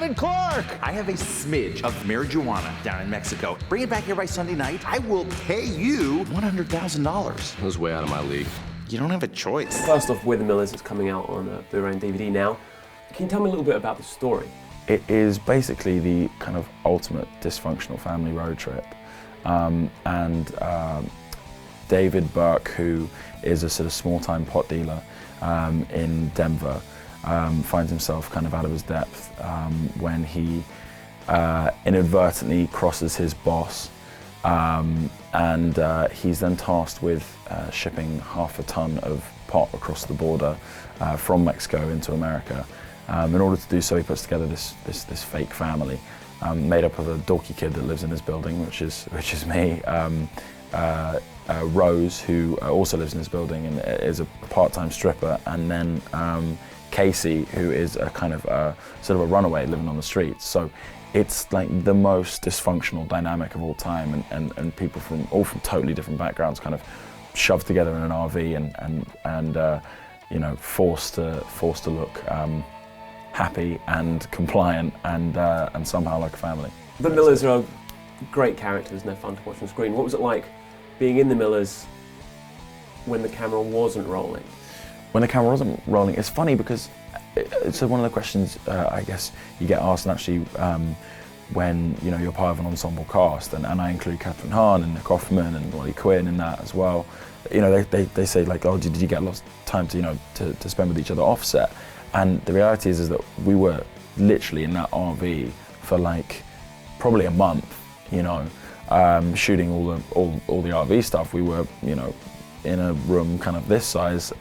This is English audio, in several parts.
David Clark. I have a smidge of marijuana down in Mexico. Bring it back here by Sunday night. I will pay you $100,000. That was way out of my league. You don't have a choice. First off, We're the Millers is coming out on Blu-ray and DVD now. Can you tell me a little bit about the story? It is basically the kind of ultimate dysfunctional family road trip. David Burke, who is a sort of small-time pot dealer in Denver, finds himself kind of out of his depth when he inadvertently crosses his boss, and he's then tasked with shipping half a ton of pot across the border from Mexico into America. In order to do so, he puts together this fake family made up of a dorky kid that lives in his building, which is me. Rose, who also lives in this building and is a part-time stripper, and then Casey, who is a kind of sort of a runaway living on the streets. So it's like the most dysfunctional dynamic of all time, and people from totally different backgrounds kind of shoved together in an RV and you know, forced to look happy and compliant and somehow like a family. The Millers are great characters and they're fun to watch on screen. What was it like being in The Millers when the camera wasn't rolling? When the camera wasn't rolling, it's funny because it's one of the questions I guess you get asked, and actually when you know you're part of an ensemble cast, and I include Catherine Hahn and Nick Offerman and Wally Quinn in that as well. You know, they say like, oh, did you get lots of time to to spend with each other off set? And the reality is that we were literally in that RV for like probably a month, you know, shooting all the RV stuff. We were, you know, in a room kind of this size,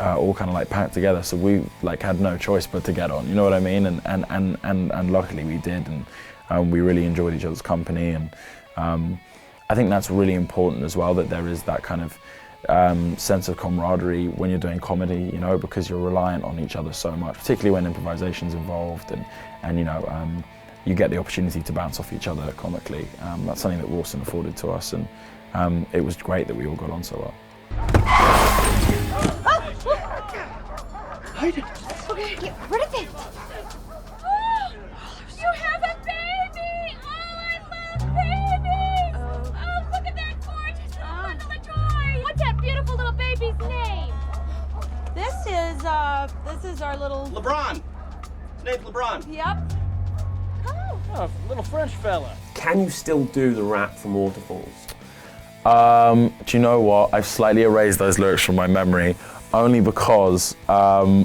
all kind of like packed together. So we like had no choice but to get on, you know what I mean? And luckily we did, and we really enjoyed each other's company. And I think that's really important as well, that there is that kind of sense of camaraderie when you're doing comedy, you know, because you're reliant on each other so much, particularly when improvisation's involved, and you know, you get the opportunity to bounce off each other comically. That's something that Rawson afforded to us, and it was great that we all got on so well. Hide it. Okay, get rid of it. You have a baby! Oh, I love babies! Oh, look at that gorgeous little bundle of toys! What's that beautiful little baby's name? This is our little... LeBron. His name's LeBron. Yep. Oh, little French fella. Can you still do the rap from Waterfalls? Do you know what? I've slightly erased those lyrics from my memory, only because I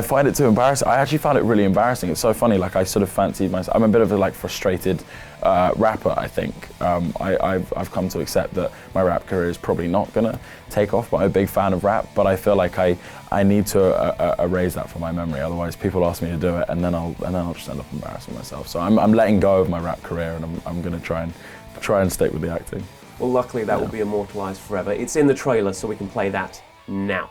find it too embarrassing. I actually found it really embarrassing. It's so funny. Like I sort of fancied myself. I'm a bit of a like frustrated rapper. I think I've come to accept that my rap career is probably not gonna take off. But I'm a big fan of rap. But I feel like I need to erase that from my memory. Otherwise, people ask me to do it, and then I'll just end up embarrassing myself. So I'm letting go of my rap career, and I'm gonna try and stick with the acting. Well, luckily that will be immortalised forever. It's in the trailer, so we can play that now.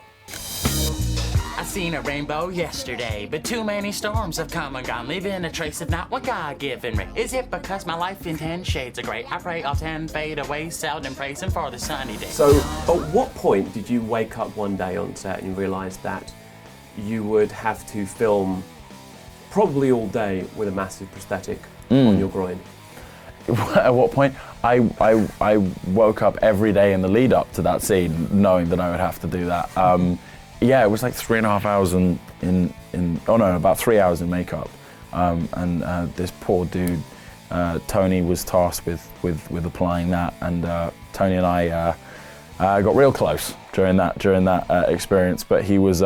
I seen a rainbow yesterday, but too many storms have come and gone, leaving a trace of not what God given me. Is it because my life in 10 shades of grey? I pray all 10 fade away, seldom praising for the sunny day. So, at what point did you wake up one day on set and you realised that you would have to film probably all day with a massive prosthetic on your groin? At what point? I woke up every day in the lead up to that scene knowing that I would have to do that. Yeah, it was like 3.5 hours about 3 hours in makeup. And this poor dude, Tony, was tasked with applying that, and Tony and I got real close during that experience. But he was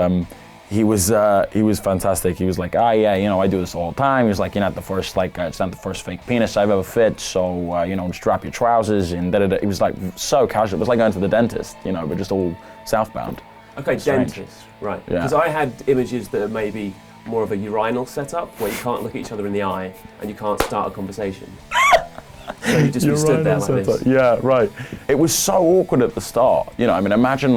fantastic. He was like, yeah, you know, I do this all the time. He was like, you're not the first, it's not the first fake penis I've ever fit, so, you know, just drop your trousers and da-da-da. He was like so casual. It was like going to the dentist, you know, but just all southbound. Okay, dentist, right. Because I had images that are maybe more of a urinal setup, where you can't look at each other in the eye and you can't start a conversation. So you just stood there like this. Yeah, right. It was so awkward at the start. You know, I mean, imagine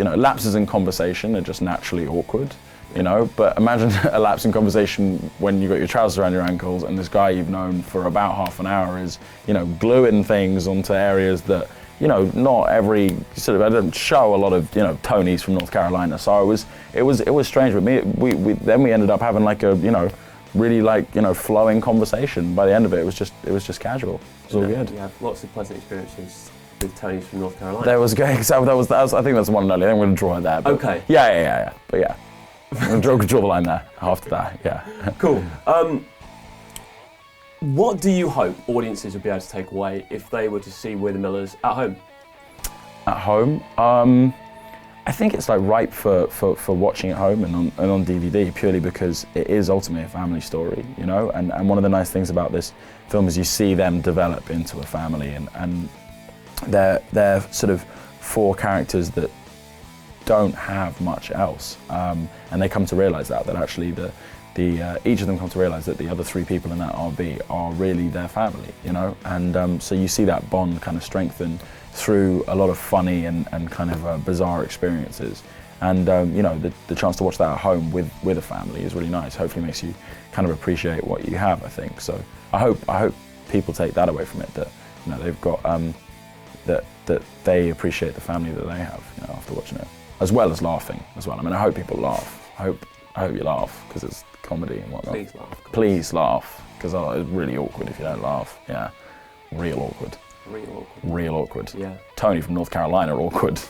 lapses in conversation are just naturally awkward, you know, but imagine a lapse in conversation when you've got your trousers around your ankles and this guy you've known for about half an hour is, you know, gluing things onto areas that you know, not every sort of, I didn't show a lot of, you know, Tonys from North Carolina. So it was strange with me. We ended up having like a, you know, really like, you know, flowing conversation. By the end of it, it was just casual. It was all good. You have lots of pleasant experiences with Tonys from North Carolina. There was good. So that was I think that's the one and only. I'm going to draw it there. But okay. Yeah. But yeah, I'm going to draw the line there after that. Yeah. Cool. What do you hope audiences would be able to take away if they were to see We're the Millers at home? At home, I think it's like ripe for watching at home and on DVD, purely because it is ultimately a family story, you know. And one of the nice things about this film is you see them develop into a family, and they're sort of 4 characters that don't have much else, and they come to realise that actually each of them come to realise that the other 3 people in that RB are really their family, you know. And so you see that bond kind of strengthen through a lot of funny and kind of bizarre experiences, and you know, the chance to watch that at home with a family is really nice. Hopefully makes you kind of appreciate what you have, I think. So I hope people take that away from it, that, you know, they've got that they appreciate the family that they have, you know, after watching it, as well as laughing as well. I mean, I hope people laugh. I hope you laugh, because it's comedy and whatnot. Please laugh. Please laugh, because it's really awkward if you don't laugh. Yeah, real awkward. Real awkward. Real awkward. Yeah. Tony from North Carolina, awkward.